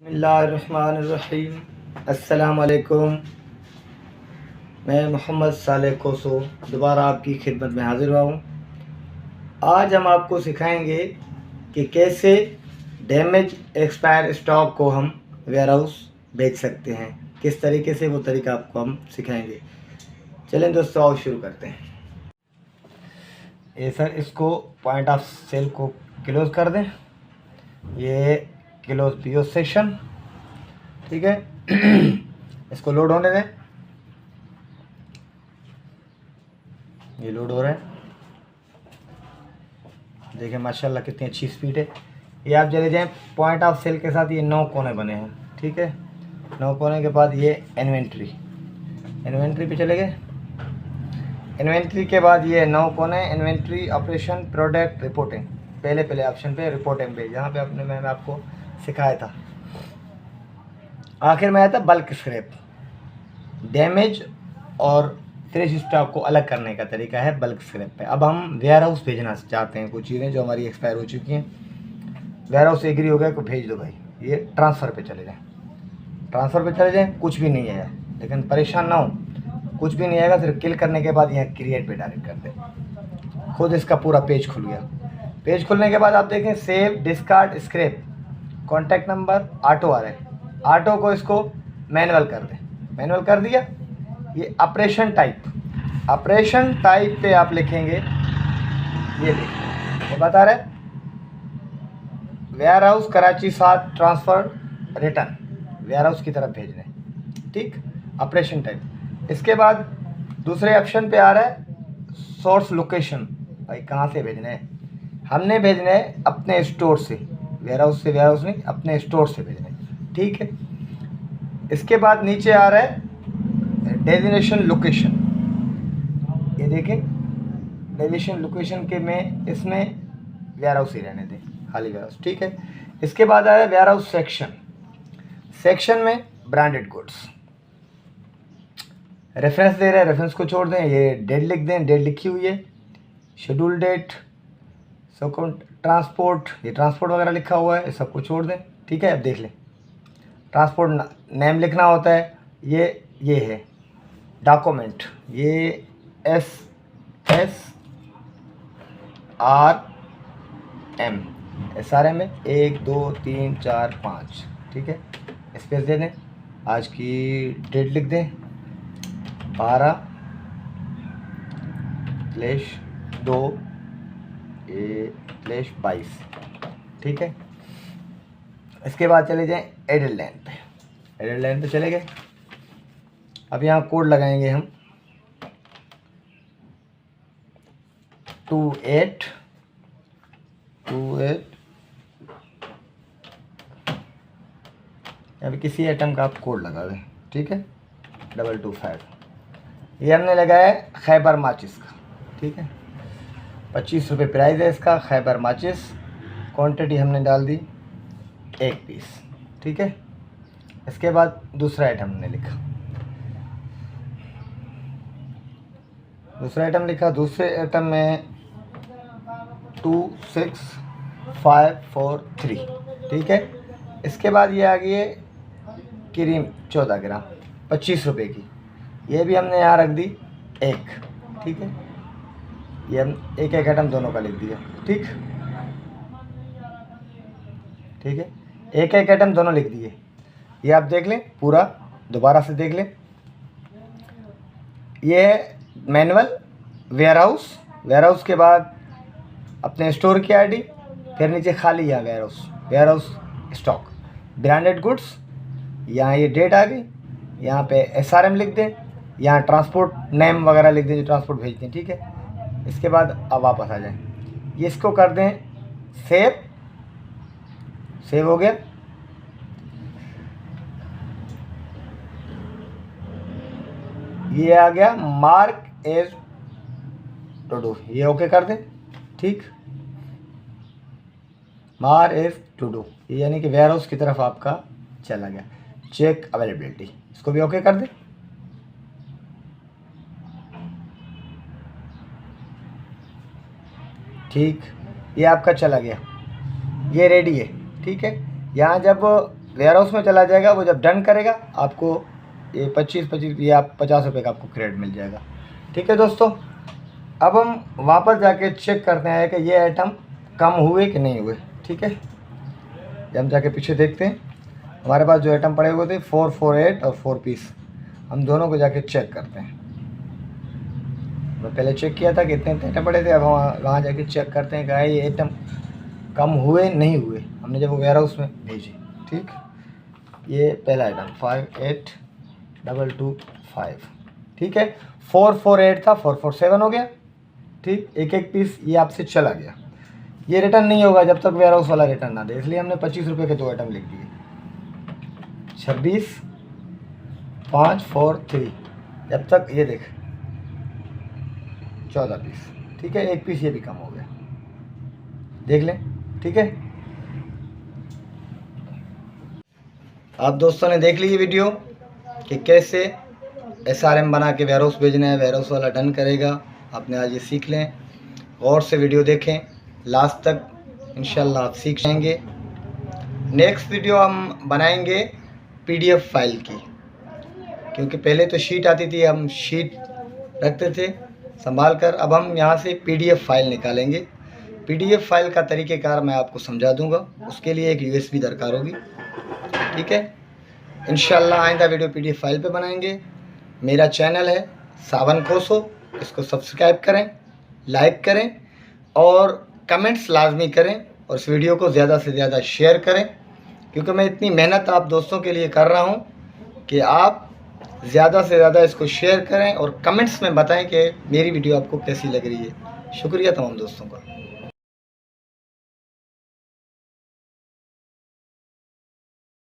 बिस्मिल्लाहिर्रहमानिर्रहीम। अस्सलाम वालेकुम। मैं मोहम्मद सालेह कोसो दोबारा आपकी खिदमत में हाज़िर हुआ हूँ। आज हम आपको सिखाएंगे कि कैसे डैमेज एक्सपायर स्टॉक को हम वेयर हाउस भेज सकते हैं, किस तरीके से, वो तरीका आपको हम सिखाएंगे। चलें दोस्तों, आओ शुरू करते हैं। ये सर, इसको पॉइंट ऑफ सेल को क्लोज़ कर दें। ये क्लोज पीओ सेक्शन, ठीक है। इसको लोड होने दें। ये लोड हो रहा है, देखिए माशाल्लाह कितनी अच्छी स्पीड है। ये आप चले जाएं पॉइंट ऑफ सेल के साथ, ये 9 कोने बने हैं, ठीक है। 9 कोने के बाद ये इन्वेंट्री पे चले गए। इन्वेंट्री के बाद ये 9 कोने, इन्वेंट्री, ऑपरेशन, प्रोडक्ट, रिपोर्टिंग। पहले ऑप्शन पे रिपोर्टिंग पे, जहाँ पे मैंने आपको सिखाया था। आखिर में आया था बल्क स्क्रैप। डैमेज और फ्रेश स्टॉक को अलग करने का तरीका है बल्क स्क्रैप पे। अब हम वेयर हाउस भेजना चाहते हैं, कुछ चीज़ें जो हमारी एक्सपायर हो चुकी हैं। वेयर हाउस एग्री हो गया को भेज दो भाई। ये ट्रांसफ़र पे चले जाएँ, कुछ भी नहीं आया, लेकिन परेशान ना हो, कुछ भी नहीं आएगा। सिर्फ किल करने के बाद यहाँ क्रिएट पे डायरेक्ट कर दें, खुद इसका पूरा पेज खुल गया। पेज खुलने के बाद आप देखें save, discard, scrap, contact number, auto आ रहा है। ऑटो को इसको मैनुअल कर दें। मैनुअल कर दिया। ये ऑपरेशन टाइप पे आप लिखेंगे, ये देखिए वो बता रहे warehouse Karachi 7 transfer return, warehouse की तरफ भेजने, ठीक। Operation type. इसके बाद दूसरे ऑप्शन पे आ रहा है सोर्स लोकेशन। भाई कहाँ से भेजना है? हमने भेजना है अपने स्टोर से, वेयर हाउस नहीं, अपने स्टोर से भेजना है, ठीक है। इसके बाद नीचे आ रहा है डेस्टिनेशन लोकेशन। ये देखें डेस्टिनेशन लोकेशन के में इसमें वेयर हाउस ही रहने दें, खाली वेयर हाउस, ठीक है। इसके बाद आ रहा है वेयर हाउस सेक्शन में ब्रांडेड गुड्स। रेफरेंस दे रहे हैं, रेफरेंस को छोड़ दें। ये डेट लिख दें, डेट लिखी हुई है। शेड्यूल डेट, ट्रांसपोर्ट, ये ट्रांसपोर्ट वगैरह लिखा हुआ है, सबको छोड़ दें, ठीक है। अब देख लें, ट्रांसपोर्ट नेम लिखना होता है। ये है डॉक्यूमेंट, ये SRM है, 1 2 3 4 5, ठीक है। स्पेस दे दें। आज की डेट लिख दें 12/2/22, ठीक है। इसके बाद चले जाएं एडेड लाइन पे चले गए। अब यहाँ कोड लगाएंगे हम 28। अभी किसी आइटम का आप कोड लगा दें, ठीक है। 225। ये हमने लगाया है खैबर माचिस का, ठीक है। 25 रुपये प्राइस है इसका। खैबर माचिस, क्वांटिटी हमने डाल दी 1 पीस, ठीक है। इसके बाद दूसरा आइटम हमने लिखा, दूसरे आइटम में 26543, ठीक है। इसके बाद ये आ गई है क्रीम 14 ग्राम 25 रुपये की। ये भी हमने यहाँ रख दी 1, ठीक है। ये हम एक आइटम दोनों का लिख दिया, ठीक है। एक आइटम दोनों लिख दिए। ये आप देख लें, पूरा दोबारा से देख लें। ये है मैनुअल वेयर हाउस के बाद अपने स्टोर की आईडी, फिर नीचे खाली है warehouse stock, branded goods. यहाँ ये डेट आ गई, यहाँ पे SRM लिख दें, यहाँ ट्रांसपोर्ट नेम वगैरह लिख दें जो ट्रांसपोर्ट भेजते हैं, ठीक है। इसके बाद अब वापस आ जाएं, ये इसको कर दें सेव हो गया। ये आ गया मार्क एज टू डू, ये ओके कर दें, ठीक। मार्क एज टू डू, ये यानी कि वेयर हाउस की तरफ आपका चला गया। चेक अवेलेबिलिटी, इसको भी ओके कर दें, ठीक। ये आपका चला गया, ये रेडी है, ठीक है। यहाँ जब वेयर हाउस में चला जाएगा। वो जब डन करेगा आपको ये 25 ये आप 50 रुपये का आपको क्रेडिट मिल जाएगा। ठीक है दोस्तों, अब हम वापस जाके चेक करते हैं कि ये आइटम कम हुए कि नहीं हुए। ठीक है, जब हम जाके पीछे देखते हैं हमारे पास जो आइटम पड़े हुए थे 448 और 4 पीस, हम दोनों को जाके चेक करते हैं। मैं पहले चेक किया था कि इतने आइटम पड़े थे, अब हम वहाँ जाके चेक करते हैं कि ये आइटम कम हुए नहीं हुए, हमने जब वो वेयर हाउस में भेजी। ठीक, ये पहला आइटम 58225। ठीक है, 448 था 447 हो गया। ठीक, एक एक पीस ये आपसे चला गया। ये रिटर्न नहीं होगा जब तक वेयर हाउस वाला रिटर्न ना दे, इसलिए हमने 25 रुपये के 2 आइटम लिख दिए। 26 543, जब तक ये देख 14 पीस। ठीक है, एक पीस ये भी कम हो गया, देख लें। ठीक है, आप दोस्तों ने देख ली ये वीडियो कि कैसे SRM बना के वेयर हाउस भेजना है, वेयर हाउस वाला डन करेगा। आपने आज ये सीख लें, और से वीडियो देखें लास्ट तक, इंशाल्लाह आप सीख जाएंगे। नेक्स्ट वीडियो हम बनाएंगे PDF फाइल की, क्योंकि पहले तो शीट आती थी, हम शीट रखते थे संभाल कर, अब हम यहाँ से PDF फाइल निकालेंगे। PDF फाइल का तरीक़ेकार मैं आपको समझा दूंगा, उसके लिए एक USB दरकार होगी। ठीक है, इंशाल्लाह आइंदा वीडियो PDF फाइल पे बनाएंगे। मेरा चैनल है सावन कोसो, इसको सब्सक्राइब करें, लाइक करें और कमेंट्स लाजमी करें, और इस वीडियो को ज़्यादा से ज़्यादा शेयर करें, क्योंकि मैं इतनी मेहनत आप दोस्तों के लिए कर रहा हूँ कि आप ज़्यादा से ज़्यादा इसको शेयर करें और कमेंट्स में बताएं कि मेरी वीडियो आपको कैसी लग रही है। शुक्रिया तमाम दोस्तों का।